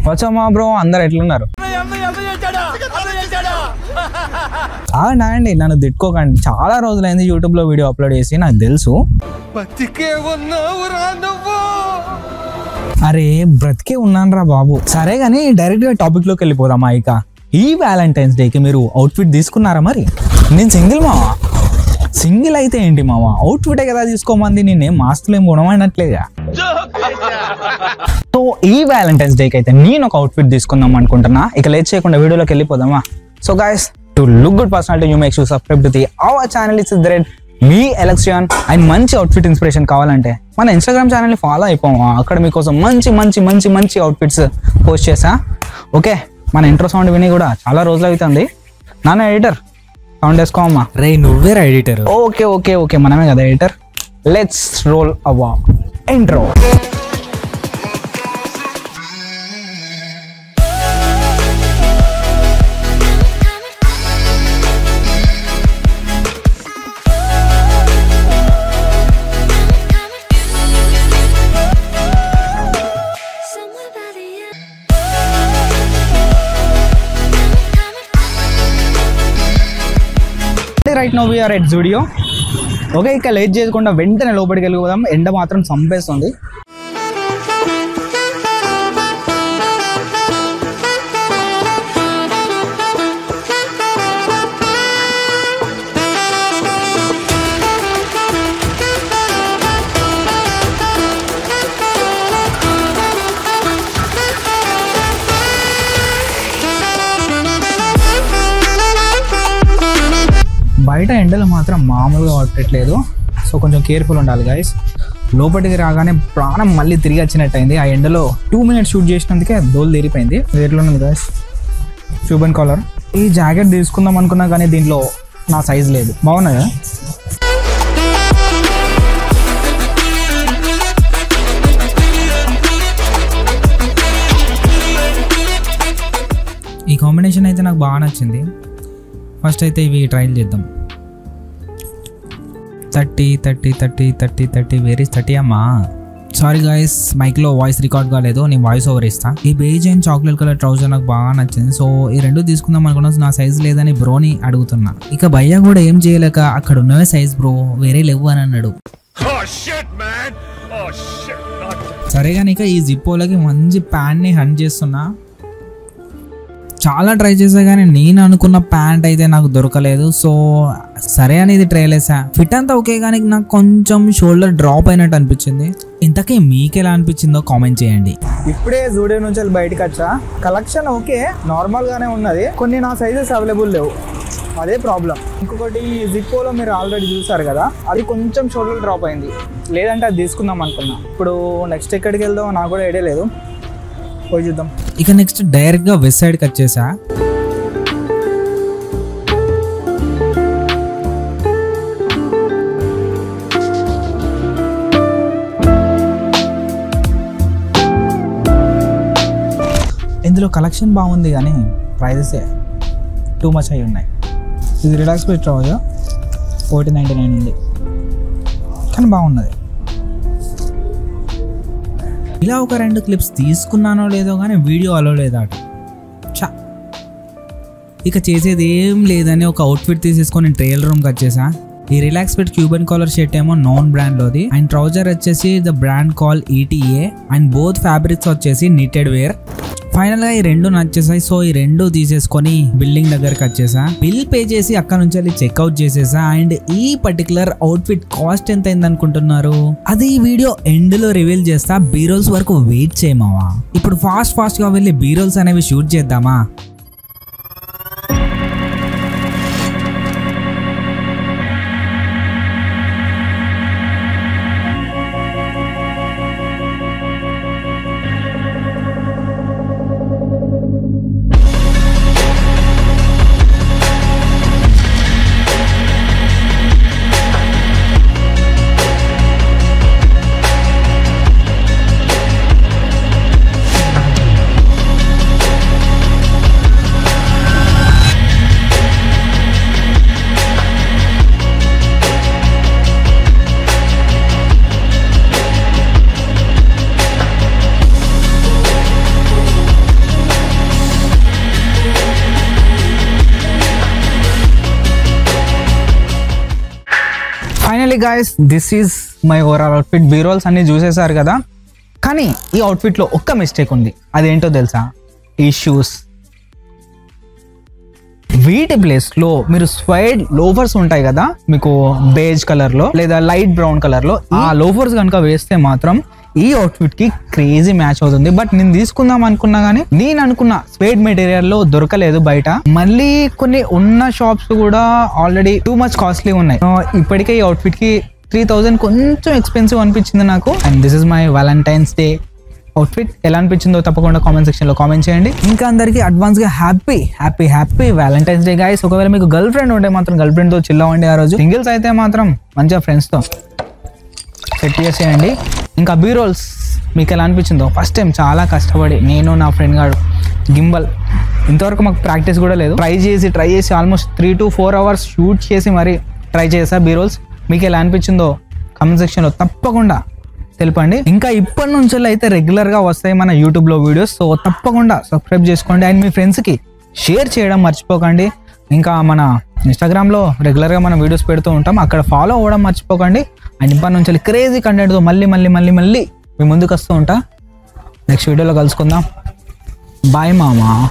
వచ్చామా బ్రో, అందరు ఎట్లున్నారు? అండి నన్ను తిట్టుకోకండి, చాలా రోజులైంది యూట్యూబ్ లో వీడియో అప్లోడ్ చేసి, నాకు తెలుసు. అరే బ్రతికే ఉన్నాను రా బాబు. సరే గానీ డైరెక్ట్ గా టాపిక్ లోకి వెళ్ళిపోదామా. ఇక ఈ వ్యాలంటైన్స్ డేకి మీరు అవుట్ఫిట్ తీసుకున్నారా? మరి నేను సింగిల్ మావా. సింగిల్ అయితే ఏంటి మావా, అవుట్ఫిటే కదా తీసుకోమంది, నేనేం మాస్తులు ఏం కొనమనట్లేగా. సో ఈ వ్యాలంటైన్స్ డేకి అయితే నేను ఒక అవుట్ఫిట్ తీసుకుందాం అనుకుంటున్నా. ఇక లేట్ చేయకుండా వీడియోలోకి వెళ్ళిపోదామా. So guys, to look good personality you make sure subscribe to the our channel. It's the red me election. And మంచి అవుట్ఫిట్ ఇన్స్పిరేషన్ కావాలంటే మన ఇన్స్టాగ్రామ్ ఛానల్ని ఫాలో అయిపోవా. అక్కడ మీకోసం మంచి మంచి మంచి మంచి అవుట్ఫిట్స్ పోస్ట్ చేసా. ఓకే, మన ఇంట్రో సౌండ్ విని కూడా చాలా రోజులు అవుతుంది. నాన్న ఎడిటర్ సౌండ్ వేసుకోమా. రే నువ్వేరా ఎడిటర్? ఓకే ఓకే ఓకే, మనమే కదా editor. Let's roll our intro. Right now we are at Zudio. Okay, ఇక లేట్ చేయకుండా వెంటనే లోపలికి వెళ్ళిపోదాం. ఎండ మాత్రం చంపేస్తుంది. బయట ఎండలు మాత్రం మామూలుగా పట్టట్లేదు. సో కొంచెం కేర్ఫుల్ ఉండాలి గైస్. లోపలికి రాగానే ప్రాణం మళ్ళీ తిరిగి వచ్చినట్టయింది. ఆ ఎండలో 2 minutes షూట్ చేసినందుకే దోలు తీరిపోయింది. వేర్లో ఉంది గైస్ క్యూబన్ కాలర్. ఈ జాకెట్ తీసుకుందాం అనుకున్నా కానీ దీంట్లో నా సైజ్ లేదు. బాగున్నాయి కదా. ఈ కాంబినేషన్ అయితే నాకు బాగా నచ్చింది. ఫస్ట్ అయితే ఇవి ట్రైల్ చేద్దాం. 30 వేర్ ఇస్ 30 అమ్మా. సారీ గాయస్, మైక్లో వాయిస్ రికార్డ్ కాలేదు, నేను వాయిస్ ఓవర్ ఇస్తా. ఈ beige and chocolate colour trouser నాకు బాగా నచ్చింది. సో ఈ రెండు తీసుకుందాం అనుకున్నా, నా సైజ్ లేదని బ్రోని అడుగుతున్నా. ఇక భయ్య కూడా ఏం చేయలేక అక్కడ ఉన్నవే సైజ్ బ్రో, వేరే లేవు అని అన్నాడు. సరే కానీ ఇక ఈ జిప్పోలకి మంచి ప్యాంట్ని హంట్ చేస్తున్నా. చాలా ట్రై చేసా కానీ నేను అనుకున్న ప్యాంట్ అయితే నాకు దొరకలేదు. సో సరే అని ఇది ట్రైల్ వేసా. ఫిట్ అంతా ఓకే కానీ నాకు కొంచెం షోల్డర్ డ్రాప్ అయినట్టు అనిపించింది. ఇంతకీ మీకు ఎలా అనిపించిందో కామెంట్ చేయండి. ఇప్పుడే జూడియో నుంచి బయటకు వచ్చా. కలెక్షన్ ఓకే, నార్మల్ గానే ఉన్నది. కొన్ని నా సైజెస్ అవైలబుల్ లేవు, అదే ప్రాబ్లం. ఇంకొకటి జిప్పోలో మీరు ఆల్రెడీ చూసారు కదా, అది కొంచెం షోల్డర్ డ్రాప్ అయింది. లేదంటే అది తీసుకుందాం అనుకున్నా. ఇప్పుడు నెక్స్ట్ ఎక్కడికి వెళ్దాం నాకు కూడా ఐడియా లేదు, పోయి చూద్దాం. ఇక నెక్స్ట్ డైరెక్ట్గా వెస్ట్ సైడ్కి వచ్చేసా. ఇందులో కలెక్షన్ బాగుంది కానీ ప్రైజెసే టూ మచ్ అయి ఉన్నాయి. ఇది రిలాక్స్ ఫిట్ ట్రౌజర్ 1499 ఉంది, కానీ బాగున్నది. ఇలా ఒక 2 క్లిప్స్ తీసుకున్నానో లేదో కానీ వీడియో అలో లేదాట. చా, ఇక చేసేది ఏం లేదని ఒక అవుట్ఫిట్ తీసేసుకొని ట్రైల్ రూమ్కి వచ్చేసా. ఈ relax fit Cuban collar shirt ఏమో నాన్ బ్రాండ్లోది, అండ్ ట్రౌజర్ వచ్చేసి the brand call ETA, and both fabrics వచ్చేసి నిటెడ్ వేర్. ఫైనల్గా ఈ రెండు నచ్చేసాయి. సో ఈ రెండు తీసేసుకొని బిల్డింగ్ దగ్గరకు వచ్చేసా. బిల్ పే చేసి అక్కడ నుంచి వెళ్ళి చెక్అవుట్ చేసేసా. అండ్ ఈ పర్టికులర్ అవుట్ఫిట్ కాస్ట్ ఎంత అయింది అనుకుంటున్నారు? అది ఈ వీడియో ఎండ్ లో రివీల్ చేస్తా. బీరోల్స్ వరకు వెయిట్ చేయమావా. ఇప్పుడు ఫాస్ట్ గా వెళ్ళి బీరోల్స్ అనేవి షూట్ చేద్దామా. Finally guys this is my overall outfit. B rolls అన్ని చూసేసారు కదా, కానీ ఈ అవుట్ఫిట్లో ఒక్క మిస్టేక్ ఉంది. అదేంటో తెలుసా? ఈ షూస్. వీటి ప్లేస్ లో మీరు స్వైడ్ లోఫర్స్ ఉంటాయి కదా, మీకు బేజ్ కలర్ లో లేదా లైట్ బ్రౌన్ కలర్ లో, ఆ లోఫర్స్ కనుక వేస్తే మాత్రం ఈ అవుట్ఫిట్ కి క్రేజీ మ్యాచ్ అవుతుంది. బట్ నేను తీసుకుందాం అనుకున్నా గానీ నేను అనుకున్న స్వేడ్ మెటీరియల్ లో దొరకలేదు బయట. మళ్ళీ కొన్ని ఉన్న షాప్స్ కూడా ఆల్రెడీ టూ మచ్ కాస్ట్లీ ఉన్నాయి. ఇప్పటికే ఈ అవుట్ఫిట్ కి 3000 కొంచెం ఎక్స్పెన్సివ్ అనిపించింది నాకు. And this is my Valentine's day outfit. ఎలా అనిపించిందో తప్పకుండా కామెంట్ సెక్షన్ లో కామెంట్ చేయండి. ఇంకా అందరికి అడ్వాన్స్ గా happy happy happy Valentine's day guys. ఒకవేళ మీకు గర్ల్ ఫ్రెండ్ ఉంటే మాత్రం గర్ల్ ఫ్రెండ్ తో చిల్ అవ్వండి ఆ రోజు. సింగిల్స్ అయితే మాత్రం మంచిగా ఫ్రెండ్స్ తో సెట్ చేసేయండి. ఇంకా బీ రోల్స్ మీకు ఎలా అనిపించిందో? ఫస్ట్ టైం చాలా కష్టపడి నేను నా ఫ్రెండ్ గాడు గింబల్, ఇంతవరకు మాకు ప్రాక్టీస్ కూడా లేదు, ట్రై చేసి ఆల్మోస్ట్ 3 to 4 hours షూట్ చేసి మరి ట్రై చేసా బీ రోల్స్. మీకు ఎలా అనిపించిందో కామెంట్ సెక్షన్ లో తప్పకుండా తెలుపండి. ఇంకా ఇప్పటి నుంచి అయితే రెగ్యులర్ గా వస్తాయి మన యూట్యూబ్ లో వీడియోస్. సో తప్పకుండా సబ్స్క్రైబ్ చేసుకోండి అండ్ మీ ఫ్రెండ్స్ కి షేర్ చేయడం మర్చిపోకండి. ఇంకా మన ఇన్స్టాగ్రామ్ లో రెగ్యులర్ గా మనం వీడియోస్ పెడుతూ ఉంటాం, అక్కడ ఫాలో అవ్వడం మర్చిపోకండి. అండ్ ఇప్పటి నుంచి క్రేజీ కంటెంట్ తో మళ్ళీ మీ ముందుకు వస్తూ ఉంటా. నెక్స్ట్ వీడియోలో కలుసుకుందాం. బాయ్ మామా.